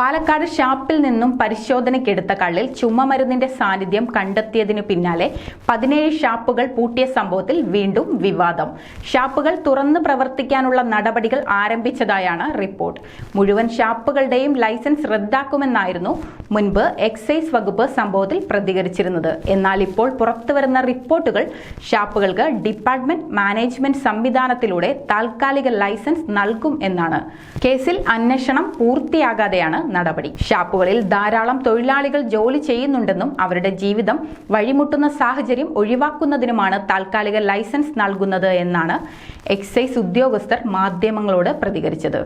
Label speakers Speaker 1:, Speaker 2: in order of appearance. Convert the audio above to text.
Speaker 1: പാലക്കാട് ഷാപ്പിൽ നിന്നും പരിശോധനയ്ക്കെടുത്ത കള്ളിൽ ചുമമരുന്നിന്റെ സാന്നിധ്യം കണ്ടെത്തിയതിനു പിന്നാലെ 17 ഷാപ്പുകൾ പൂട്ടിയ സംഭവത്തിൽ വീണ്ടും വിവാദം. ഷാപ്പുകൾ തുറന്നു പ്രവർത്തിക്കാനുള്ള നടപടികൾ ആരംഭിച്ചതായാണ് റിപ്പോർട്ട്. മുഴുവൻ ഷാപ്പുകളുടെയും ലൈസൻസ് റദ്ദാക്കുമെന്നായിരുന്നു മുൻപ് എക്സൈസ് വകുപ്പ് സംഭവത്തിൽ പ്രതികരിച്ചിരുന്നത്. എന്നാൽ ഇപ്പോൾ പുറത്തുവരുന്ന റിപ്പോർട്ടുകൾ ഷാപ്പുകൾക്ക് ഡിപ്പാർട്ട്മെന്റ് മാനേജ്മെന്റ് സംവിധാനത്തിലൂടെ താൽക്കാലിക ലൈസൻസ് നൽകും എന്നാണ്. കേസിൽ അന്വേഷണം പൂർത്തിയാകാതെയാണ് നടപടി. ഷാപ്പുകളിൽ ധാരാളം തൊഴിലാളികൾ ജോലി ചെയ്യുന്നുണ്ടെന്നും അവരുടെ ജീവിതം വഴിമുട്ടുന്ന സാഹചര്യം ഒഴിവാക്കുന്നതിനുമാണ് താൽക്കാലിക ലൈസൻസ് നൽകുന്നത് എന്നാണ് എക്സൈസ് ഉദ്യോഗസ്ഥർ മാധ്യമങ്ങളോട് പ്രതികരിച്ചത്.